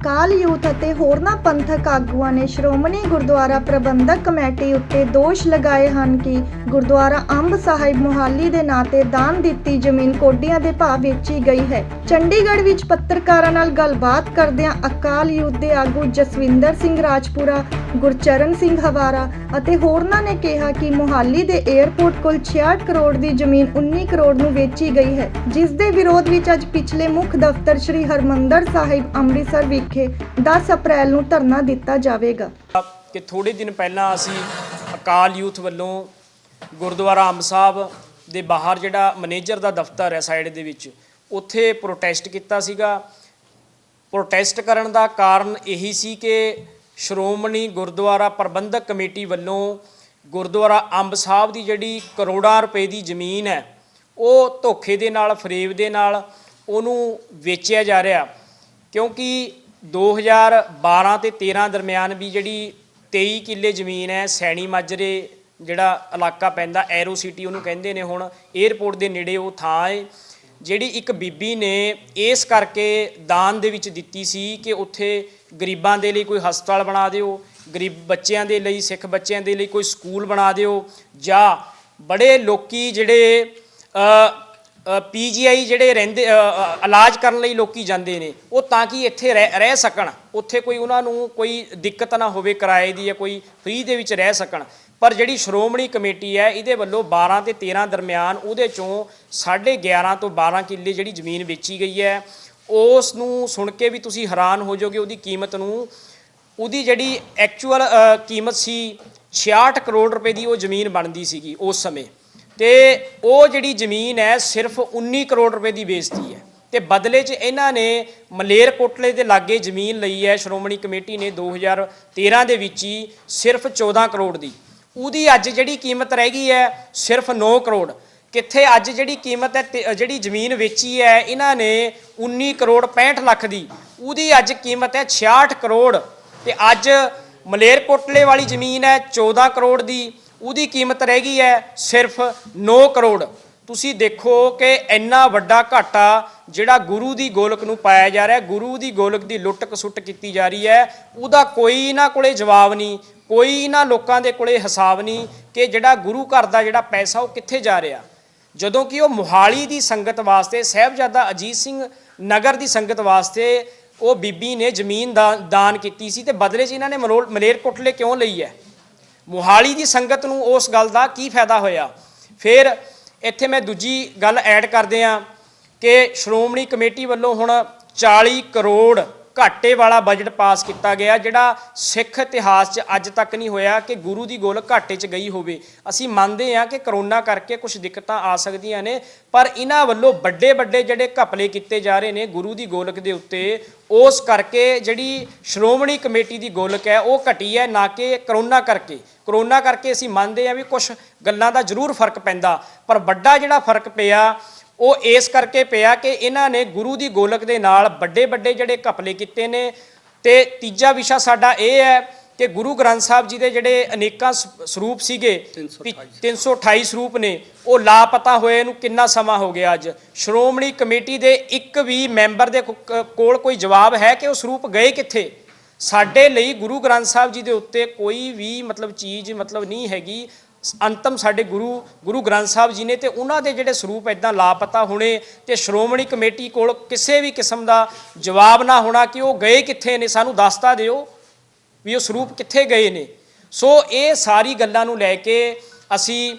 ਅਕਾਲ youth ਅਤੇ ਹੋਰਨਾਂ ਪੰਥਕ ਆਗੂਆਂ ਨੇ ਸ਼੍ਰੋਮਣੀ ਗੁਰਦੁਆਰਾ ਪ੍ਰਬੰਧਕ ਕਮੇਟੀ ਉੱਤੇ ਦੋਸ਼ ਲਗਾਏ ਹਨ ਕਿ ਗੁਰਦੁਆਰਾ ਅੰਬ ਸਾਹਿਬ ਮੁਹਾਲੀ ਦੇ ਨਾਂ ਤੇ ਦਾਨ ਦਿੱਤੀ ਜ਼ਮੀਨ ਕੋਡੀਆਂ ਦੇ ਭਾਅ ਵੇਚੀ ਗਈ ਹੈ। ਚੰਡੀਗੜ੍ਹ ਵਿੱਚ ਪੱਤਰਕਾਰਾਂ ਨਾਲ ਗੱਲਬਾਤ ਕਰਦਿਆਂ ਅਕਾਲ ਯੂਥ ਦੇ ਆਗੂ ਜਸਵਿੰਦਰ ਸਿੰਘ ਰਾਜਪੁਰਾ, ਗੁਰਚਰਨ ਸਿੰਘ ਹਵਾਰਾ ਅਤੇ ਹੋਰਨਾਂ ਨੇ ਕਿਹਾ ਕਿ ਮੁਹਾਲੀ ਦੇ 에ਅਰਪੋਰਟ ਕੋਲ 66 ਕਰੋੜ ਦੀ ਜ਼ਮੀਨ 19 ਕਰੋੜ ਨੂੰ ਵੇਚੀ ਗਈ ਹੈ, ਜਿਸ ਦੇ ਵਿਰੋਧ ਵਿੱਚ ਅੱਜ ਪਿਛਲੇ ਮੁੱਖ ਦਫ਼ਤਰ ਸ੍ਰੀ ਹਰਿਮੰਦਰ ਸਾਹਿਬ ਅੰਮ੍ਰਿਤਸਰ ਵਿਖੇ 10 ਅਪ੍ਰੈਲ ਨੂੰ ਧਰਨਾ ਦਿੱਤਾ ਜਾਵੇਗਾ। कि थोड़े दिन पहला असी अकाल यूथ वालों गुरुद्वारा अंब साहब ਦੇ ਬਾਹਰ ਜਿਹੜਾ ਮੈਨੇਜਰ ਦਾ ਦਫ਼ਤਰ ਹੈ ਸਾਈਡ ਦੇ ਵਿੱਚ ਉੱਥੇ ਪ੍ਰੋਟੈਸਟ ਕੀਤਾ ਸੀਗਾ। ਪ੍ਰੋਟੈਸਟ ਕਰਨ ਦਾ ਕਾਰਨ ਇਹੀ ਸੀ ਕਿ ਸ਼੍ਰੋਮਣੀ ਗੁਰਦੁਆਰਾ ਪ੍ਰਬੰਧਕ ਕਮੇਟੀ ਵੱਲੋਂ ਗੁਰਦੁਆਰਾ ਅੰਬ ਸਾਹਿਬ ਦੀ ਜਿਹੜੀ ਕਰੋੜਾਂ ਰੁਪਏ ਦੀ ਜ਼ਮੀਨ ਹੈ ਉਹ ਧੋਖੇ ਦੇ ਨਾਲ, ਫਰੇਬ ਦੇ ਨਾਲ ਉਹਨੂੰ ਵੇਚਿਆ ਜਾ ਰਿਹਾ, ਕਿਉਂਕਿ 2012 ਤੇ 13 ਦਰਮਿਆਨ ਵੀ ਜਿਹੜੀ 23 ਕਿੱਲੇ ਜ਼ਮੀਨ ਹੈ ਸੈਣੀ ਮਾਜਰੇ ਜਿਹੜਾ ਇਲਾਕਾ ਪੈਂਦਾ, ਐਰੋ ਸਿਟੀ ਉਹਨੂੰ ਕਹਿੰਦੇ ਨੇ, ਹੁਣ 에ਅਰਪੋਰਟ ਦੇ ਨੇੜੇ ਉਹ ਥਾਂ ਹੈ, ਜਿਹੜੀ ਇੱਕ ਬੀਬੀ ਨੇ ਇਸ ਕਰਕੇ ਦਾਨ ਦੇ ਵਿੱਚ ਦਿੱਤੀ ਸੀ ਕਿ ਉੱਥੇ ਗਰੀਬਾਂ ਦੇ ਲਈ ਕੋਈ ਹਸਪਤਾਲ ਬਣਾ ਦਿਓ, ਗਰੀਬ ਬੱਚਿਆਂ ਦੇ ਲਈ, ਸਿੱਖ ਬੱਚਿਆਂ ਦੇ ਲਈ ਕੋਈ ਸਕੂਲ ਬਣਾ ਦਿਓ, ਜਾਂ ਬੜੇ ਲੋਕੀ ਜਿਹੜੇ PGI ਜਿਹੜੇ ਰਹਿੰਦੇ ਇਲਾਜ ਕਰਨ ਲਈ ਲੋਕੀ ਜਾਂਦੇ ਨੇ ਉਹ ਤਾਂ ਕਿ ਇੱਥੇ ਰਹਿ ਸਕਣ, ਉੱਥੇ ਕੋਈ ਉਹਨਾਂ ਨੂੰ ਕੋਈ ਦਿੱਕਤ ਨਾ ਹੋਵੇ ਕਿਰਾਏ ਦੀ, ਜਾਂ ਕੋਈ ਫ੍ਰੀ ਦੇ ਵਿੱਚ ਰਹਿ ਸਕਣ। ਪਰ ਜਿਹੜੀ ਸ਼੍ਰੋਮਣੀ ਕਮੇਟੀ ਹੈ ਇਹਦੇ ਵੱਲੋਂ 12 ਤੇ 13 ਦਰਮਿਆਨ ਉਹਦੇ ਚੋਂ 11.5 ਤੋਂ 12 ਕਿੱਲੇ ਜਿਹੜੀ ਜ਼ਮੀਨ ਵੇਚੀ ਗਈ ਹੈ। ਉਸ ਨੂੰ ਸੁਣ ਕੇ ਵੀ ਤੁਸੀਂ ਹੈਰਾਨ ਹੋ ਜਾਓਗੇ ਉਹਦੀ ਕੀਮਤ ਨੂੰ। ਉਹਦੀ ਜਿਹੜੀ ਐਕਚੁਅਲ ਕੀਮਤ ਸੀ 66 ਕਰੋੜ ਰੁਪਏ ਦੀ ਉਹ ਜ਼ਮੀਨ ਬਣਦੀ ਸੀਗੀ ਉਸ ਸਮੇਂ, ਤੇ ਉਹ ਜਿਹੜੀ ਜ਼ਮੀਨ ਹੈ ਸਿਰਫ 19 ਕਰੋੜ ਰੁਪਏ ਦੀ ਵੇਚਦੀ ਹੈ। ਤੇ ਬਦਲੇ 'ਚ ਇਹਨਾਂ ਨੇ ਮਲੇਰਕੋਟਲੇ ਦੇ ਲਾਗੇ ਜ਼ਮੀਨ ਲਈ ਹੈ ਸ਼੍ਰੋਮਣੀ ਕਮੇਟੀ ਨੇ 2013 ਦੇ ਵਿੱਚ ਹੀ ਸਿਰਫ 14 ਕਰੋੜ ਦੀ। ਉਹਦੀ ਅੱਜ ਜਿਹੜੀ ਕੀਮਤ ਰਹਿ ਗਈ ਹੈ ਸਿਰਫ 9 ਕਰੋੜ। ਕਿੱਥੇ ਅੱਜ ਜਿਹੜੀ ਕੀਮਤ ਹੈ, ਜਿਹੜੀ ਜ਼ਮੀਨ ਵੇਚੀ ਹੈ ਇਹਨਾਂ ਨੇ 19 ਕਰੋੜ 65 ਲੱਖ ਦੀ, ਉਹਦੀ ਅੱਜ ਕੀਮਤ ਹੈ 66 ਕਰੋੜ। ਤੇ ਅੱਜ ਮਲੇਰਕੋਟਲੇ ਵਾਲੀ ਜ਼ਮੀਨ ਹੈ 14 ਕਰੋੜ ਦੀ, ਉਹਦੀ ਕੀਮਤ ਰਹਿ ਗਈ ਹੈ ਸਿਰਫ 9 ਕਰੋੜ। ਤੁਸੀਂ ਦੇਖੋ ਕਿ ਇੰਨਾ ਵੱਡਾ ਘਾਟਾ ਜਿਹੜਾ ਗੁਰੂ ਦੀ ਗੋਲਕ ਨੂੰ ਪਾਇਆ ਜਾ ਰਿਹਾ, ਗੁਰੂ ਦੀ ਗੋਲਕ ਦੀ ਲੁੱਟ ਖਸੁੱਟ ਕੀਤੀ ਜਾ ਰਹੀ ਹੈ, ਉਹਦਾ ਕੋਈ ਇਹਨਾਂ ਕੋਲੇ ਜਵਾਬ ਨਹੀਂ, ਕੋਈ ਇਹਨਾਂ ਲੋਕਾਂ ਦੇ ਕੋਲੇ ਹਿਸਾਬ ਨਹੀਂ ਕਿ ਜਿਹੜਾ ਗੁਰੂ ਘਰ ਦਾ ਜਿਹੜਾ ਪੈਸਾ ਉਹ ਕਿੱਥੇ ਜਾ ਰਿਹਾ। ਜਦੋਂ ਕਿ ਉਹ ਮੁਹਾਲੀ ਦੀ ਸੰਗਤ ਵਾਸਤੇ, ਸਾਹਿਬਜ਼ਾਦਾ ਅਜੀਤ ਸਿੰਘ ਨਗਰ ਦੀ ਸੰਗਤ ਵਾਸਤੇ ਉਹ ਬੀਬੀ ਨੇ ਜ਼ਮੀਨ ਦਾਨ ਕੀਤੀ ਸੀ, ਤੇ ਬਦਲੇ 'ਚ ਇਹਨਾਂ ਨੇ ਮਲੇਰਕੋਟਲੇ ਕਿਉਂ ਲਈ ਹੈ? ਮੁਹਾਲੀ ਦੀ ਸੰਗਤ ਨੂੰ ਉਸ ਗੱਲ ਦਾ ਕੀ ਫਾਇਦਾ ਹੋਇਆ? ਫਿਰ ਇੱਥੇ ਮੈਂ ਦੂਜੀ ਗੱਲ ਐਡ ਕਰਦੇ ਹਾਂ ਕਿ ਸ਼੍ਰੋਮਣੀ ਕਮੇਟੀ ਵੱਲੋਂ ਹੁਣ 40 ਕਰੋੜ ਘਾਟੇ ਵਾਲਾ ਬਜਟ ਪਾਸ ਕੀਤਾ ਗਿਆ, ਜਿਹੜਾ ਸਿੱਖ ਇਤਿਹਾਸ 'ਚ ਅੱਜ ਤੱਕ ਨਹੀਂ ਹੋਇਆ ਕਿ ਗੁਰੂ ਦੀ ਗੋਲਕ ਘਾਟੇ 'ਚ ਗਈ ਹੋਵੇ। ਅਸੀਂ ਮੰਨਦੇ ਹਾਂ ਕਿ ਕਰੋਨਾ ਕਰਕੇ ਕੁਝ ਦਿੱਕਤਾਂ ਆ ਸਕਦੀਆਂ ਨੇ, ਪਰ ਇਹਨਾਂ ਵੱਲੋਂ ਵੱਡੇ ਵੱਡੇ ਜਿਹੜੇ ਘਪਲੇ ਕੀਤੇ ਜਾ ਰਹੇ ਨੇ ਗੁਰੂ ਦੀ ਗੋਲਕ ਦੇ ਉੱਤੇ, ਉਸ ਕਰਕੇ ਜਿਹੜੀ ਸ਼੍ਰੋਮਣੀ ਕਮੇਟੀ ਦੀ ਗੋਲਕ ਹੈ ਉਹ ਘਟੀ ਹੈ, ਨਾ ਕਿ ਕਰੋਨਾ ਕਰਕੇ। ਕਰੋਨਾ ਕਰਕੇ ਅਸੀਂ ਮੰਨਦੇ ਹਾਂ ਵੀ ਕੁਝ ਗੱਲਾਂ ਦਾ ਜ਼ਰੂਰ ਫਰਕ ਪੈਂਦਾ, ਪਰ ਵੱਡਾ ਜਿਹੜਾ ਫਰਕ ਪਿਆ ਉਹ ਇਸ ਕਰਕੇ ਪਿਆ ਕਿ ਇਹਨਾਂ ਨੇ ਗੁਰੂ ਦੀ ਗੋਲਕ ਦੇ ਨਾਲ ਵੱਡੇ ਵੱਡੇ ਜਿਹੜੇ ਘਪਲੇ ਕੀਤੇ ਨੇ। ਤੇ ਤੀਜਾ ਵਿਸ਼ਾ ਸਾਡਾ ਇਹ ਹੈ ਕਿ ਗੁਰੂ ਗ੍ਰੰਥ ਸਾਹਿਬ ਜੀ ਦੇ ਜਿਹੜੇ ਅਨੇਕਾਂ ਸਰੂਪ ਸੀਗੇ, 328 ਸਰੂਪ ਨੇ, ਉਹ ਲਾਪਤਾ ਹੋਏ ਨੂੰ ਕਿੰਨਾ ਸਮਾਂ ਹੋ ਗਿਆ। ਅੱਜ ਸ਼੍ਰੋਮਣੀ ਕਮੇਟੀ ਦੇ ਇੱਕ ਵੀ ਮੈਂਬਰ ਦੇ ਕੋਲ ਕੋਈ ਜਵਾਬ ਹੈ ਕਿ ਉਹ ਸਰੂਪ ਗਏ ਕਿੱਥੇ? ਸਾਡੇ ਲਈ ਗੁਰੂ ਗ੍ਰੰਥ ਸਾਹਿਬ ਜੀ ਦੇ ਉੱਤੇ ਕੋਈ ਵੀ ਚੀਜ਼ ਨਹੀਂ ਹੈਗੀ। ਅੰਤਮ ਸਾਡੇ ਗੁਰੂ ਗ੍ਰੰਥ ਸਾਹਿਬ ਜੀ ਨੇ, ਤੇ ਉਹਨਾਂ ਦੇ ਜਿਹੜੇ ਸਰੂਪ ਇੱਦਾਂ ਲਾਪਤਾ ਹੋਣੇ ਤੇ ਸ਼੍ਰੋਮਣੀ ਕਮੇਟੀ ਕੋਲ ਕਿਸੇ ਵੀ ਕਿਸਮ ਦਾ ਜਵਾਬ ਨਾ ਹੋਣਾ ਕਿ ਉਹ ਗਏ ਕਿੱਥੇ ਨੇ, ਸਾਨੂੰ ਦੱਸਤਾ ਦਿਓ ਵੀ ਉਹ ਸਰੂਪ ਕਿੱਥੇ ਗਏ ਨੇ। ਸੋ ਇਹ ਸਾਰੀ ਗੱਲਾਂ ਨੂੰ ਲੈ ਕੇ ਅਸੀਂ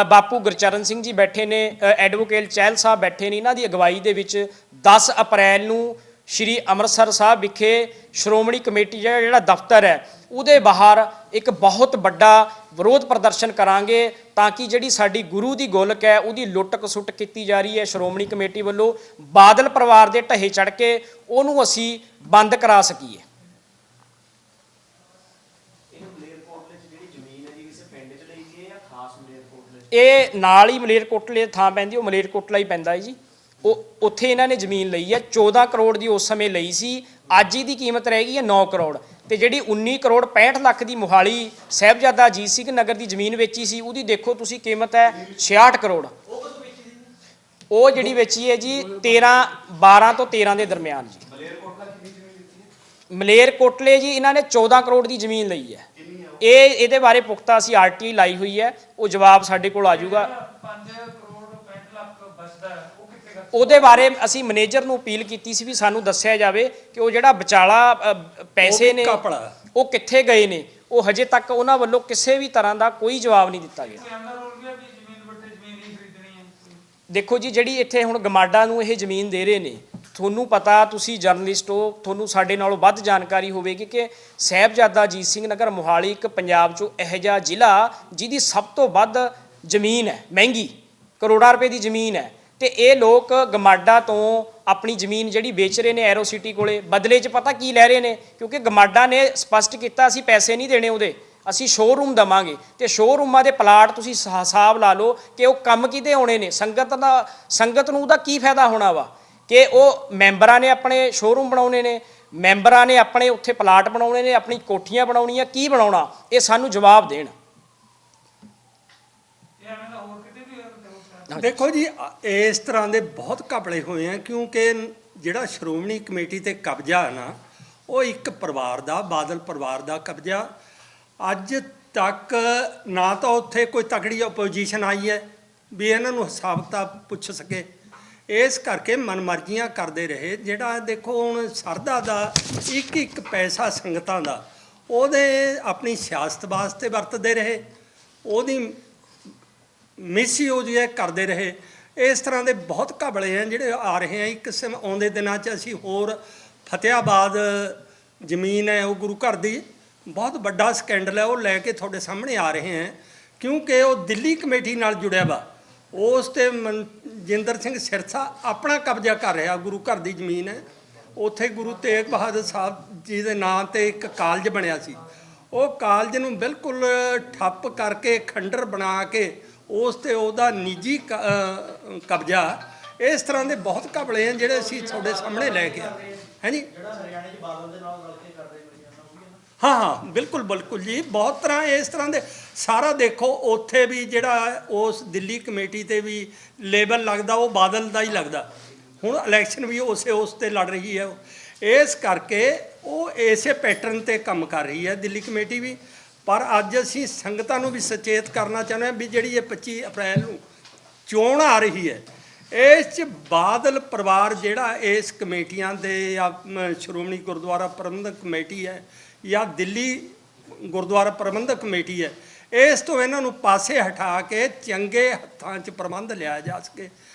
ਬਾਪੂ ਗੁਰਚਰਨ ਸਿੰਘ ਜੀ ਬੈਠੇ ਨੇ, ਐਡਵੋਕੇਟ ਚਹਿਲ ਸਾਹਿਬ ਬੈਠੇ ਨੇ, ਇਹਨਾਂ ਦੀ ਅਗਵਾਈ ਦੇ ਵਿੱਚ 10 ਅਪ੍ਰੈਲ ਨੂੰ ਸ਼੍ਰੀ ਅੰਮ੍ਰਿਤਸਰ ਸਾਹਿਬ ਵਿਖੇ ਸ਼੍ਰੋਮਣੀ ਕਮੇਟੀ ਜਿਹੜਾ ਦਫ਼ਤਰ ਹੈ ਉਹਦੇ ਬਾਹਰ ਇੱਕ ਬਹੁਤ ਵੱਡਾ ਵਿਰੋਧ ਪ੍ਰਦਰਸ਼ਨ ਕਰਾਂਗੇ, ਤਾਂ ਕਿ ਜਿਹੜੀ ਸਾਡੀ ਗੁਰੂ ਦੀ ਗੋਲਕ ਹੈ ਉਹਦੀ ਲੁੱਟ ਖਸੁੱਟ ਕੀਤੀ ਜਾ ਰਹੀ ਹੈ ਸ਼੍ਰੋਮਣੀ ਕਮੇਟੀ ਵੱਲੋਂ, ਬਾਦਲ ਪਰਿਵਾਰ ਦੇ ਢਹੇ ਚੜ੍ਹ ਕੇ ਉਹਨੂੰ ਅਸੀਂ ਬੰਦ ਕਰਾ ਸਕੀਏ। ਇਹ ਨਾਲ ਹੀ ਮਲੇਰਕੋਟਲੇ ਥਾਂ ਪੈਂਦੀ, ਉਹ ਮਲੇਰਕੋਟਲਾ ਹੀ ਪੈਂਦਾ ਹੈ ਜੀ। ਉਹ ਉੱਥੇ ਇਹਨਾਂ ਨੇ ਜ਼ਮੀਨ ਲਈ ਹੈ 14 ਕਰੋੜ ਦੀ ਉਸ ਸਮੇਂ ਲਈ ਸੀ, ਅੱਜ ਇਹਦੀ ਕੀਮਤ ਰਹਿ ਗਈ ਹੈ 9 ਕਰੋੜ। ਤੇ ਜਿਹੜੀ 19 ਕਰੋੜ 65 ਲੱਖ ਦੀ ਮੁਹਾਲੀ ਸਾਹਿਬਜ਼ਾਦਾ ਅਜੀਤ ਸਿੰਘ ਨਗਰ ਦੀ ਜ਼ਮੀਨ ਵੇਚੀ ਸੀ, ਉਹਦੀ ਦੇਖੋ ਤੁਸੀਂ ਕੀਮਤ ਹੈ 66 ਕਰੋੜ। ਉਹ ਜਿਹੜੀ ਵੇਚੀ ਹੈ ਜੀ 12 ਤੋਂ 13 ਦੇ ਦਰਮਿਆਨ ਜੀ। ਮਲੇਰਕੋਟਲੇ ਜੀ ਇਹਨਾਂ ਨੇ 14 ਕਰੋੜ ਦੀ ਜ਼ਮੀਨ ਲਈ ਹੈ। ਇਹਦੇ ਬਾਰੇ ਪੁਖਤਾ ਅਸੀਂ ਆਰਟੀ ਲਾਈ ਹੋਈ ਹੈ, ਉਹ ਜਵਾਬ ਸਾਡੇ ਕੋਲ ਆ ਜਾਊਗਾ। 5 ਕਰੋੜ 65 ਲੱਖ ਬਚਦਾ ਉਹ ਕਿੱਥੇ ਖਰਚ? ਉਹਦੇ ਬਾਰੇ ਅਸੀਂ ਮੈਨੇਜਰ ਨੂੰ ਅਪੀਲ ਕੀਤੀ ਸੀ ਵੀ ਸਾਨੂੰ ਦੱਸਿਆ ਜਾਵੇ ਕਿ ਉਹ ਜਿਹੜਾ ਵਿਚਾਲਾ ਪੈਸੇ ਨੇ ਉਹ ਕਿੱਥੇ ਗਏ ਨੇ। ਉਹ ਹਜੇ ਤੱਕ ਉਹਨਾਂ ਵੱਲੋਂ ਕਿਸੇ ਵੀ ਤਰ੍ਹਾਂ ਦਾ ਕੋਈ ਜਵਾਬ ਨਹੀਂ ਦਿੱਤਾ ਗਿਆ। ਕੋਈ ਆਂਦਾ ਰੋਲ ਗਿਆ ਵੀ ਜ਼ਮੀਨ ਵੱਡੇ ਜ਼ਮੀਨ ਨਹੀਂ ਖਰੀਦਣੀ ਹੈ। ਦੇਖੋ ਜੀ, ਜਿਹੜੀ ਇੱਥੇ ਹੁਣ ਗਮਾਡਾ ਨੂੰ ਇਹ ਜ਼ਮੀਨ ਦੇ ਰਹੇ ਨੇ, ਤੁਹਾਨੂੰ ਪਤਾ, ਤੁਸੀਂ ਜਰਨਲਿਸਟ ਹੋ, ਤੁਹਾਨੂੰ ਸਾਡੇ ਨਾਲੋਂ ਵੱਧ ਜਾਣਕਾਰੀ ਹੋਵੇਗੀ ਕਿ ਸਾਹਿਬਜ਼ਾਦਾ ਅਜੀਤ ਸਿੰਘ ਨਗਰ ਮੋਹਾਲੀ ਇੱਕ ਪੰਜਾਬ 'ਚੋਂ ਇਹੋ ਜਿਹਾ ਜ਼ਿਲ੍ਹਾ ਜਿਹਦੀ ਸਭ ਤੋਂ ਵੱਧ ਜ਼ਮੀਨ ਹੈ, ਮਹਿੰਗੀ ਕਰੋੜਾਂ ਰੁਪਏ ਦੀ ਜ਼ਮੀਨ ਹੈ, ਤੇ ਇਹ ਲੋਕ ਗਮਾਡਾ ਤੋਂ ਆਪਣੀ ਜ਼ਮੀਨ ਜਿਹੜੀ ਵੇਚ ਰਹੇ ਨੇ ਐਰੋ ਸਿਟੀ ਕੋਲੇ, ਬਦਲੇ 'ਚ ਪਤਾ ਕੀ ਲੈ ਰਹੇ ਨੇ, ਕਿਉਂਕਿ ਗਮਾਡਾ ਨੇ ਸਪਸ਼ਟ ਕੀਤਾ ਅਸੀਂ ਪੈਸੇ ਨਹੀਂ ਦੇਣੇ ਉਹਦੇ, ਅਸੀਂ ਸ਼ੋਅਰੂਮ ਦੇਵਾਂਗੇ। ਤੇ ਸ਼ੋਅਰੂਮਾਂ ਦੇ ਪਲਾਟ ਤੁਸੀਂ ਹਿਸਾਬ ਲਾ ਲਓ ਕਿ ਉਹ ਕੰਮ ਕਿਤੇ ਆਉਣੇ ਨੇ, ਸੰਗਤ ਨੂੰ ਉਹਦਾ ਕੀ ਫਾਇਦਾ ਹੋਣਾ ਵਾ ਕਿ ਉਹ ਮੈਂਬਰਾਂ ਨੇ ਆਪਣੇ ਸ਼ੋਅਰੂਮ ਬਣਾਉਣੇ ਨੇ, ਮੈਂਬਰਾਂ ਨੇ ਆਪਣੇ ਉੱਥੇ ਪਲਾਟ ਬਣਾਉਣੇ ਨੇ, ਆਪਣੀ ਕੋਠੀਆਂ ਬਣਾਉਣੀਆਂ, ਕੀ ਬਣਾਉਣਾ, ਇਹ ਸਾਨੂੰ ਜਵਾਬ ਦੇਣ। ਦੇਖੋ ਜੀ, ਇਸ ਤਰ੍ਹਾਂ ਦੇ ਬਹੁਤ ਘਪਲੇ ਹੋਏ ਆ, ਕਿਉਂਕਿ ਜਿਹੜਾ ਸ਼੍ਰੋਮਣੀ ਕਮੇਟੀ ਤੇ ਕਬਜ਼ਾ ਹੈ ਨਾ, ਉਹ ਇੱਕ ਪਰਿਵਾਰ ਦਾ, ਬਾਦਲ ਪਰਿਵਾਰ ਦਾ ਕਬਜ਼ਾ। ਅੱਜ ਤੱਕ ਨਾ ਤਾਂ ਉੱਥੇ ਕੋਈ ਤਕੜੀ ਆਪੋਜੀਸ਼ਨ ਆਈ ਹੈ ਵੀ ਇਹਨਾਂ ਨੂੰ ਹਿਸਾਬ ਕਿਤਾਬ ਪੁੱਛ ਸਕੇ, ਇਸ ਕਰਕੇ ਮਨਮਰਜ਼ੀਆਂ ਕਰਦੇ ਰਹੇ। ਜਿਹੜਾ ਦੇਖੋ ਹੁਣ ਸਰਦਾ ਦਾ ਇੱਕ ਪੈਸਾ ਸੰਗਤਾਂ ਦਾ ਉਹਦੇ ਆਪਣੀ ਸਿਆਸਤ ਵਾਸਤੇ ਵਰਤਦੇ ਰਹੇ, ਉਹਦੀ ਮਿਸਯੂਜ਼ ਕਰਦੇ ਰਹੇ। ਇਸ ਤਰ੍ਹਾਂ ਦੇ ਬਹੁਤ ਘਪਲੇ ਆ ਜਿਹੜੇ ਆ ਰਹੇ ਆ। ਇੱਕ ਆਉਂਦੇ ਦਿਨਾਂ 'ਚ ਅਸੀਂ ਹੋਰ ਫਤਿਆਬਾਦ ਜ਼ਮੀਨ ਹੈ ਉਹ ਗੁਰੂ ਘਰ ਦੀ, ਬਹੁਤ ਵੱਡਾ ਸਕੈਂਡਲ ਹੈ, ਉਹ ਲੈ ਕੇ ਤੁਹਾਡੇ ਸਾਹਮਣੇ ਆ ਰਹੇ ਹਾਂ, ਕਿਉਂਕਿ ਉਹ ਦਿੱਲੀ ਕਮੇਟੀ ਨਾਲ ਜੁੜਿਆ ਵਾ। ਉਸ 'ਤੇ ਮਨਜਿੰਦਰ ਸਿੰਘ ਸਿਰਸਾ ਆਪਣਾ ਕਬਜ਼ਾ ਕਰ ਰਿਹਾ, ਗੁਰੂ ਘਰ ਦੀ ਜ਼ਮੀਨ ਹੈ, ਉੱਥੇ ਗੁਰੂ ਤੇਗ ਬਹਾਦਰ ਸਾਹਿਬ ਜੀ ਦੇ ਨਾਂ ਤੇ ਇੱਕ ਕਾਲਜ ਬਣਿਆ ਸੀ, ਉਹ ਕਾਲਜ ਨੂੰ ਬਿਲਕੁਲ ਠੱਪ ਕਰਕੇ ਖੰਡਰ ਬਣਾ ਕੇ ਉਸ ਤੇ ਉਹਦਾ ਨਿੱਜੀ ਕਬਜ਼ਾ। ਇਸ ਤਰ੍ਹਾਂ ਦੇ ਬਹੁਤ ਘਪਲੇ ਆ ਜਿਹੜੇ ਅਸੀਂ ਤੁਹਾਡੇ ਸਾਹਮਣੇ ਲੈ ਕੇ ਆਏ ਹੈ ਜੀ। ਹਾਂ, ਬਿਲਕੁਲ ਜੀ, ਬਹੁਤ ਤਰ੍ਹਾਂ ਇਸ ਤਰ੍ਹਾਂ ਦੇ ਸਾਰਾ ਦੇਖੋ। ਉੱਥੇ ਵੀ ਜਿਹੜਾ ਉਸ ਦਿੱਲੀ ਕਮੇਟੀ ਤੇ ਵੀ ਲੇਬਲ ਲੱਗਦਾ ਉਹ ਬਾਦਲ ਦਾ ਹੀ ਲੱਗਦਾ। ਹੁਣ ਇਲੈਕਸ਼ਨ ਵੀ ਉਸ ਤੇ ਲੜ ਰਹੀ ਹੈ, ਇਸ ਕਰਕੇ ਉਹ ਇਸੇ ਪੈਟਰਨ ਤੇ ਕੰਮ ਕਰ ਰਹੀ ਹੈ ਦਿੱਲੀ ਕਮੇਟੀ ਵੀ। ਪਰ ਅੱਜ ਅਸੀਂ ਸੰਗਤਾਂ ਨੂੰ ਵੀ ਸੁਚੇਤ ਕਰਨਾ ਚਾਹੁੰਦੇ ਹਾਂ ਵੀ ਜਿਹੜੀ ਇਹ 25 ਅਪ੍ਰੈਲ ਨੂੰ ਚੋਣ ਆ ਰਹੀ ਹੈ, ਇਸ 'ਚ ਬਾਦਲ ਪਰਿਵਾਰ ਜਿਹੜਾ ਇਸ ਕਮੇਟੀਆਂ ਦੇ ਜਾਂ ਸ਼੍ਰੋਮਣੀ ਗੁਰਦੁਆਰਾ ਪ੍ਰਬੰਧਕ ਕਮੇਟੀ ਹੈ ਜਾਂ ਦਿੱਲੀ ਗੁਰਦੁਆਰਾ ਪ੍ਰਬੰਧਕ ਕਮੇਟੀ ਹੈ, ਇਸ ਤੋਂ ਇਹਨਾਂ ਨੂੰ ਪਾਸੇ ਹਟਾ ਕੇ ਚੰਗੇ ਹੱਥਾਂ 'ਚ ਪ੍ਰਬੰਧ ਲਿਆ ਜਾ ਸਕੇ,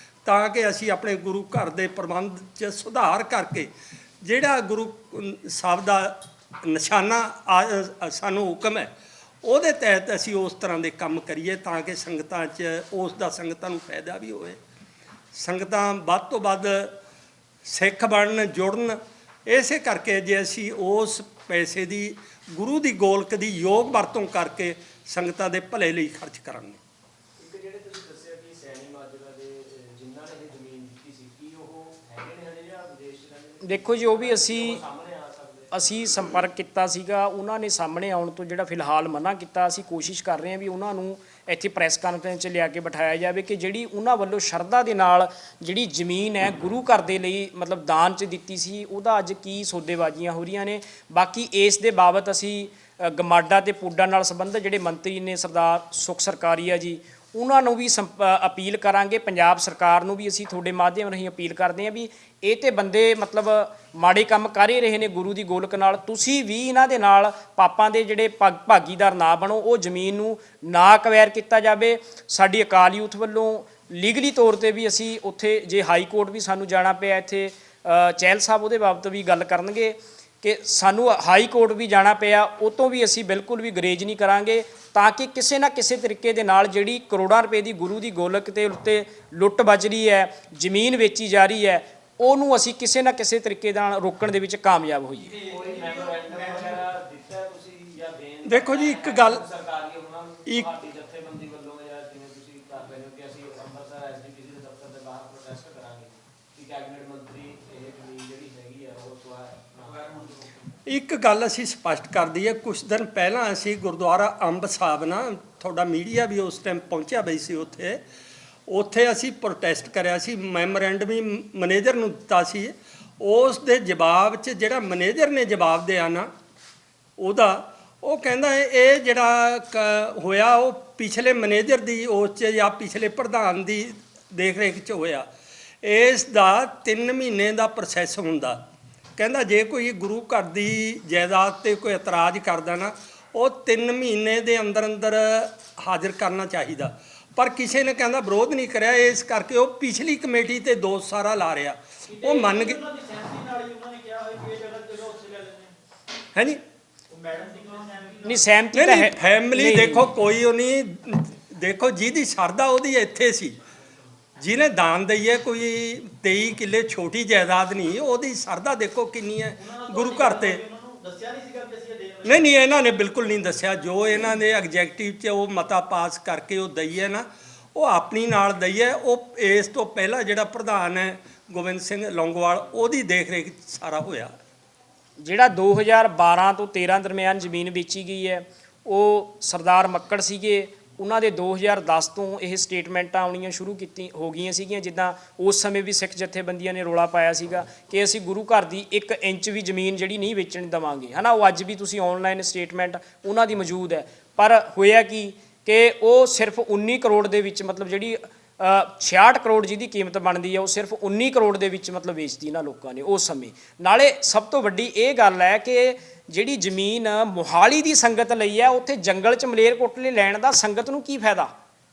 ਤਾਂ ਕਿ ਅਸੀਂ ਆਪਣੇ ਗੁਰੂ ਘਰ ਦੇ ਪ੍ਰਬੰਧ 'ਚ ਸੁਧਾਰ ਕਰਕੇ ਜਿਹੜਾ ਗੁਰੂ ਸਾਹਿਬ ਦਾ ਨਿਸ਼ਾਨਾ ਸਾਨੂੰ ਹੁਕਮ ਹੈ, ਉਹਦੇ ਤਹਿਤ ਅਸੀਂ ਉਸ ਤਰ੍ਹਾਂ ਦੇ ਕੰਮ ਕਰੀਏ ਤਾਂ ਕਿ ਸੰਗਤਾਂ 'ਚ ਉਸ ਦਾ ਸੰਗਤਾਂ ਨੂੰ ਫਾਇਦਾ ਵੀ ਹੋਵੇ, ਸੰਗਤਾਂ ਵੱਧ ਤੋਂ ਵੱਧ ਸਿੱਖ ਬਣਨ, ਜੁੜਨ। ਇਸੇ ਕਰਕੇ ਜੇ ਅਸੀਂ ਉਸ ਪੈਸੇ ਦੀ ਗੁਰੂ ਦੀ ਗੋਲਕ ਦੀ ਯੋਗ ਵਰਤੋਂ ਕਰਕੇ ਸੰਗਤਾਂ ਦੇ ਭਲੇ ਲਈ ਖਰਚ ਕਰਾਂਗੇ। ਜਿਹੜੇ ਤੁਸੀਂ ਦੱਸਿਆ ਕਿ ਸੈਣੀ ਮਾਜਰਾ ਦੇ ਜਿਨ੍ਹਾਂ ਨੇ ਇਹ ਜ਼ਮੀਨ ਦਿੱਤੀ ਸੀ, ਕੀ ਉਹ ਹੈਗੇ ਨੇ ਹਜੇ ਜਾਂ ਵਿਦੇਸ਼ 'ਚ ਰਹਿੰਦੇ ਨੇ? ਦੇਖੋ ਜੀ, ਉਹ ਵੀ ਅਸੀਂ ਸੰਪਰਕ ਕੀਤਾ ਸੀਗਾ, ਉਹਨਾਂ ਨੇ ਸਾਹਮਣੇ ਆਉਣ ਤੋਂ ਜਿਹੜਾ ਫਿਲਹਾਲ ਮਨਾ ਕੀਤਾ। ਅਸੀਂ ਕੋਸ਼ਿਸ਼ ਕਰ ਰਹੇ ਹਾਂ ਵੀ ਉਹਨਾਂ ਨੂੰ ਇੱਥੇ ਪ੍ਰੈਸ ਕਾਨਫਰੰਸ 'ਚ ਲਿਆ ਕੇ ਬਿਠਾਇਆ ਜਾਵੇ ਕਿ ਜਿਹੜੀ ਉਹਨਾਂ ਵੱਲੋਂ ਸ਼ਰਧਾ ਦੇ ਨਾਲ ਜਿਹੜੀ ਜ਼ਮੀਨ ਹੈ ਗੁਰੂ ਘਰ ਦੇ ਲਈ ਮਤਲਬ ਦਾਨ 'ਚ ਦਿੱਤੀ ਸੀ, ਉਹਦਾ ਅੱਜ ਕੀ ਸੌਦੇਬਾਜ਼ੀਆਂ ਹੋ ਰਹੀਆਂ ਨੇ। ਬਾਕੀ ਇਸ ਦੇ ਬਾਬਤ ਅਸੀਂ ਗਮਾਡਾ ਤੇ ਪੂਡਾ ਨਾਲ ਸੰਬੰਧਿਤ ਜਿਹੜੇ ਮੰਤਰੀ ਨੇ ਸਰਦਾਰ ਸੁਖ ਸਰਕਾਰੀਆ ਜੀ, ਉਹਨਾਂ ਨੂੰ ਵੀ ਅਪੀਲ ਕਰਾਂਗੇ। ਪੰਜਾਬ ਸਰਕਾਰ ਨੂੰ ਵੀ ਅਸੀਂ ਤੁਹਾਡੇ ਮਾਧਿਅਮ ਰਾਹੀਂ ਅਪੀਲ ਕਰਦੇ ਹਾਂ ਵੀ ਇਹ ਤੇ ਬੰਦੇ ਮਤਲਬ ਮਾੜੇ ਕੰਮ ਕਰ ਹੀ ਰਹੇ ਨੇ ਗੁਰੂ ਦੀ ਗੋਲਕ ਨਾਲ, ਤੁਸੀਂ ਵੀ ਇਹਨਾਂ ਦੇ ਨਾਲ ਪਾਪਾਂ ਦੇ ਜਿਹੜੇ ਭਾਗੀਦਾਰ ਨਾ ਬਣੋ। ਉਹ ਜ਼ਮੀਨ ਨੂੰ ਨਾ ਅਕਵਾਇਰ ਕੀਤਾ ਜਾਵੇ। ਸਾਡੀ ਅਕਾਲ ਯੂਥ ਵੱਲੋਂ ਲੀਗਲੀ ਤੌਰ ਤੇ ਵੀ ਅਸੀਂ ਉੱਥੇ ਜੇ ਹਾਈ ਕੋਰਟ ਵੀ ਸਾਨੂੰ ਜਾਣਾ ਪਿਆ, ਇੱਥੇ ਚਹਿਲ ਸਾਹਿਬ ਉਹਦੇ ਬਾਬਤ ਵੀ ਗੱਲ ਕਰਨਗੇ ਕਿ ਸਾਨੂੰ ਹਾਈ ਕੋਰਟ ਵੀ ਜਾਣਾ ਪਿਆ, ਉਹ ਤੋਂ ਵੀ ਅਸੀਂ ਬਿਲਕੁਲ ਵੀ ਗਰੇਜ ਨਹੀਂ ਕਰਾਂਗੇ, ਤਾਂ ਕਿ ਕਿਸੇ ਨਾ ਕਿਸੇ ਤਰੀਕੇ ਦੇ ਨਾਲ ਜਿਹੜੀ ਕਰੋੜਾਂ ਰੁਪਏ ਦੀ ਗੁਰੂ ਦੀ ਗੋਲਕ ਤੇ ਉੱਤੇ ਲੁੱਟ ਵੱਜ ਰਹੀ ਹੈ, ਜ਼ਮੀਨ ਵੇਚੀ ਜਾ ਰਹੀ ਹੈ, ਉਹਨੂੰ ਅਸੀਂ ਕਿਸੇ ਨਾ ਕਿਸੇ ਤਰੀਕੇ ਨਾਲ ਰੋਕਣ ਦੇ ਵਿੱਚ ਕਾਮਯਾਬ ਹੋਈਏ। ਦੇਖੋ ਜੀ, ਇੱਕ ਗੱਲ ਇੱਕ ਗੱਲ ਅਸੀਂ ਸਪਸ਼ਟ ਕਰ ਦਈਏ। ਕੁਛ ਦਿਨ ਪਹਿਲਾਂ ਅਸੀਂ ਗੁਰਦੁਆਰਾ ਅੰਬ ਸਾਹਿਬ ਨਾ, ਤੁਹਾਡਾ ਮੀਡੀਆ ਵੀ ਉਸ ਟਾਈਮ ਪਹੁੰਚਿਆ ਬਈ ਸੀ ਉੱਥੇ ਅਸੀਂ ਪ੍ਰੋਟੈਸਟ ਕਰਿਆ ਸੀ, ਮੈਮੋਰੈਂਡਮ ਵੀ ਮੈਨੇਜਰ ਨੂੰ ਦਿੱਤਾ ਸੀ। ਉਸ ਦੇ ਜਵਾਬ 'ਚ ਜਿਹੜਾ ਮੈਨੇਜਰ ਨੇ ਜਵਾਬ ਦਿਆ ਨਾ ਉਹਦਾ, ਉਹ ਕਹਿੰਦਾ ਇਹ ਜਿਹੜਾ ਹੋਇਆ ਉਹ ਪਿਛਲੇ ਮੈਨੇਜਰ ਦੀ ਉਸ 'ਚ ਜਾਂ ਪਿਛਲੇ ਪ੍ਰਧਾਨ ਦੀ ਦੇਖ ਰੇਖ 'ਚ ਹੋਇਆ। ਇਸ ਦਾ 3 ਮਹੀਨੇ ਦਾ ਪ੍ਰੋਸੈਸ ਹੁੰਦਾ। ਕਹਿੰਦਾ ਜੇ ਕੋਈ ਗੁਰੂ ਘਰ ਦੀ ਜਾਇਦਾਦ 'ਤੇ ਕੋਈ ਇਤਰਾਜ਼ ਕਰਦਾ ਨਾ, ਉਹ 3 ਮਹੀਨੇ ਦੇ ਅੰਦਰ ਅੰਦਰ ਹਾਜ਼ਰ ਕਰਨਾ ਚਾਹੀਦਾ। ਪਰ ਕਿਸੇ ਨੇ ਕਹਿੰਦਾ ਵਿਰੋਧ ਨਹੀਂ ਕਰਿਆ, ਇਸ ਕਰਕੇ ਉਹ ਪਿਛਲੀ ਕਮੇਟੀ 'ਤੇ ਦੋਸ਼ ਸਾਰਾ ਲਾ ਰਿਹਾ। ਉਹ ਮੰਨ ਗਏ ਹੈ ਜੀ। ਨਹੀਂ ਸਹਿਮਤੀ ਤਾਂ ਹੈ। ਫੈਮਿਲੀ ਦੇਖੋ ਕੋਈ ਉਹ ਨਹੀਂ, ਦੇਖੋ ਜਿਹਦੀ ਸ਼ਰਧਾ ਉਹਦੀ ਇੱਥੇ ਸੀ, ਜਿਹਨੇ ਦਾਨ ਦਈ ਹੈ ਕੋਈ 23 ਕਿੱਲੇ ਛੋਟੀ ਜਾਇਦਾਦ ਨਹੀਂ, ਉਹਦੀ ਸ਼ਰਧਾ ਦੇਖੋ ਕਿੰਨੀ ਹੈ ਗੁਰੂ ਘਰ ਤੇ। ਨਹੀਂ ਇਹਨਾਂ ਨੇ ਬਿਲਕੁਲ ਨਹੀਂ ਦੱਸਿਆ। ਜੋ ਇਹਨਾਂ ਨੇ ਐਗਜੈਕਟਿਵ 'ਚ ਉਹ ਮਤਾ ਪਾਸ ਕਰਕੇ ਉਹ ਦਈ ਹੈ ਨਾ, ਉਹ ਆਪਣੀ ਨਾਲ ਦਈ ਹੈ। ਉਹ ਇਸ ਤੋਂ ਪਹਿਲਾਂ ਜਿਹੜਾ ਪ੍ਰਧਾਨ ਹੈ ਗੋਬਿੰਦ ਸਿੰਘ ਲੌਂਗੋਵਾਲ, ਉਹਦੀ ਦੇਖ ਰੇਖ ਸਾਰਾ ਹੋਇਆ। ਜਿਹੜਾ 2012 ਤੋਂ 13 ਦਰਮਿਆਨ ਜ਼ਮੀਨ ਵੇਚੀ ਗਈ ਹੈ, ਉਹ ਸਰਦਾਰ ਮੱਕੜ ਸੀਗੇ। ਉਹਨਾਂ ਦੇ 2010 ਤੋਂ ਇਹ ਸਟੇਟਮੈਂਟਾਂ ਆਉਣੀਆਂ ਸ਼ੁਰੂ ਹੋ ਗਈਆਂ ਸੀਗੀਆਂ। ਜਿੱਦਾਂ ਉਸ ਸਮੇਂ ਵੀ ਸਿੱਖ ਜਥੇਬੰਦੀਆਂ ਨੇ ਰੌਲਾ ਪਾਇਆ ਸੀਗਾ ਕਿ ਅਸੀਂ ਗੁਰੂ ਘਰ ਦੀ 1 ਇੰਚ ਵੀ ਜ਼ਮੀਨ ਜਿਹੜੀ ਨਹੀਂ ਵੇਚਣ ਦੇਵਾਂਗੇ, ਹੈ ਨਾ। ਉਹ ਅੱਜ ਵੀ ਤੁਸੀਂ ਆਨਲਾਈਨ ਸਟੇਟਮੈਂਟ ਉਹਨਾਂ ਦੀ ਮੌਜੂਦ ਹੈ। ਪਰ ਹੋਇਆ ਕਿ ਉਹ ਸਿਰਫ 19 ਕਰੋੜ ਦੇ ਵਿੱਚ, ਮਤਲਬ ਜਿਹੜੀ 66 ਕਰੋੜ ਜਿਹਦੀ ਕੀਮਤ ਬਣਦੀ ਹੈ, ਉਹ ਸਿਰਫ 19 ਕਰੋੜ ਦੇ ਵਿੱਚ ਮਤਲਬ ਵੇਚਦੀ ਇਹਨਾਂ ਲੋਕਾਂ ਨੇ ਉਸ ਸਮੇਂ। ਨਾਲੇ ਸਭ ਤੋਂ ਵੱਡੀ ਇਹ ਗੱਲ ਹੈ ਕਿ ਜਿਹੜੀ ਜ਼ਮੀਨ ਮੋਹਾਲੀ ਦੀ ਸੰਗਤ ਲਈ ਹੈ, ਉੱਥੇ ਜੰਗਲ 'ਚ ਮਲੇਰਕੋਟਲੇ ਲੈਣ ਦਾ ਸੰਗਤ ਨੂੰ ਕੀ ਫਾਇਦਾ?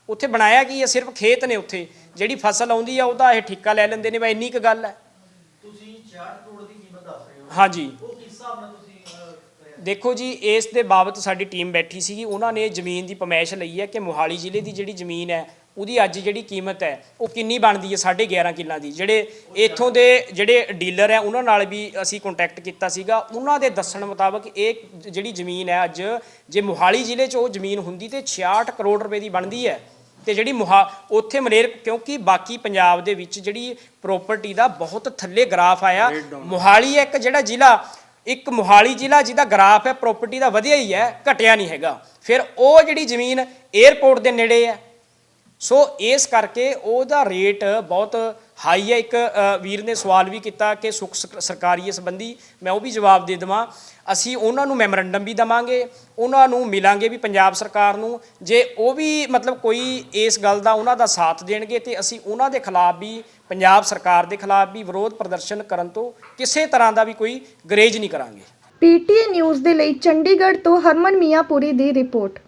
ਉੱਥੇ ਬਣਾਇਆ ਕੀ ਹੈ? ਸਿਰਫ ਖੇਤ ਨੇ। ਉੱਥੇ ਜਿਹੜੀ ਫਸਲ ਆਉਂਦੀ ਆ ਉਹਦਾ ਇਹ ਠੇਕਾ ਲੈ ਲੈਂਦੇ ਨੇ। ਬਈ ਇੰਨੀ ਕੁ ਗੱਲ ਹੈ। ਤੁਸੀਂ 66 ਕਰੋੜ ਦੀ ਕੀਮਤ ਦੱਸ ਰਹੇ ਹੋ, ਹਾਂਜੀ, ਉਹ ਕਿਸ ਹਿਸਾਬ ਨਾਲ ਤੁਸੀਂ ਦੇਖੋ ਜੀ, ਇਸ ਦੇ ਬਾਬਤ ਸਾਡੀ ਟੀਮ ਬੈਠੀ ਸੀਗੀ। ਉਹਨਾਂ ਨੇ ਜ਼ਮੀਨ ਦੀ ਪਮੈਸ਼ ਲਈ ਹੈ ਕਿ ਮੋਹਾਲੀ ਜ਼ਿਲ੍ਹੇ ਦੀ ਜਿਹੜੀ ਜ਼ਮੀਨ ਹੈ ਉਹਦੀ ਅੱਜ ਜਿਹੜੀ ਕੀਮਤ ਹੈ ਉਹ ਕਿੰਨੀ ਬਣਦੀ ਹੈ, 11.5 ਕਿੱਲਾਂ ਦੀ। ਜਿਹੜੇ ਇੱਥੋਂ ਦੇ ਜਿਹੜੇ ਡੀਲਰ ਹੈ ਉਹਨਾਂ ਨਾਲ ਵੀ ਅਸੀਂ ਕੰਟੈਕਟ ਕੀਤਾ ਸੀਗਾ। ਉਹਨਾਂ ਦੇ ਦੱਸਣ ਮੁਤਾਬਕ ਇਹ ਜਿਹੜੀ ਜ਼ਮੀਨ ਹੈ ਅੱਜ, ਜੇ ਮੋਹਾਲੀ ਜ਼ਿਲ੍ਹੇ 'ਚ ਉਹ ਜ਼ਮੀਨ ਹੁੰਦੀ ਤੇ 66 ਕਰੋੜ ਰੁਪਏ ਦੀ ਬਣਦੀ ਹੈ। ਤੇ ਜਿਹੜੀ ਉੱਥੇ ਕਿਉਂਕਿ ਬਾਕੀ ਪੰਜਾਬ ਦੇ ਵਿੱਚ ਜਿਹੜੀ ਪ੍ਰੋਪਰਟੀ ਦਾ ਬਹੁਤ ਥੱਲੇ ਗ੍ਰਾਫ ਆਇਆ। ਮੋਹਾਲੀ ਹੈ ਇੱਕ ਮੋਹਾਲੀ ਜ਼ਿਲ੍ਹਾ ਜਿਹਦਾ ਗ੍ਰਾਫ ਹੈ ਪ੍ਰੋਪਰਟੀ ਦਾ ਵਧਿਆ ਹੀ ਹੈ, ਘਟਿਆ ਨਹੀਂ ਹੈਗਾ। ਫਿਰ ਉਹ ਜਿਹੜੀ ਜ਼ਮੀਨ 에ਅਰਪੋਰਟ ਦੇ ਨੇੜੇ ਹੈ, ਸੋ ਇਸ ਕਰਕੇ ਉਹਦਾ ਰੇਟ ਬਹੁਤ ਹਾਈ ਹੈ। ਇੱਕ ਵੀਰ ਨੇ ਸਵਾਲ ਵੀ ਕੀਤਾ ਕਿ ਸੁੱਖ ਸਰਕਾਰੀ ਸੰਬੰਧੀ, ਮੈਂ ਉਹ ਵੀ ਜਵਾਬ ਦੇ ਦੇਵਾਂ। ਅਸੀਂ ਉਹਨਾਂ ਨੂੰ ਮੈਮੋਰੰਡਮ ਵੀ ਦੇਵਾਂਗੇ, ਉਹਨਾਂ ਨੂੰ ਮਿਲਾਂਗੇ ਵੀ ਪੰਜਾਬ ਸਰਕਾਰ ਨੂੰ। ਜੇ ਉਹ ਵੀ ਮਤਲਬ ਕੋਈ ਇਸ ਗੱਲ ਦਾ ਉਹਨਾਂ ਦਾ ਸਾਥ ਦੇਣਗੇ ਤੇ ਅਸੀਂ ਉਹਨਾਂ ਦੇ ਖਿਲਾਫ ਵੀ, ਪੰਜਾਬ ਸਰਕਾਰ ਦੇ ਖਿਲਾਫ ਵੀ ਵਿਰੋਧ ਪ੍ਰਦਰਸ਼ਨ ਕਰਨ ਤੋਂ ਕਿਸੇ ਤਰ੍ਹਾਂ ਦਾ ਵੀ ਕੋਈ ਗਰੇਜ ਨਹੀਂ ਕਰਾਂਗੇ। PTN ਨਿਊਜ਼ ਦੇ ਲਈ ਚੰਡੀਗੜ੍ਹ ਤੋਂ ਹਰਮਨ ਮੀਆਂਪੁਰੀ ਦੀ ਰਿਪੋਰਟ।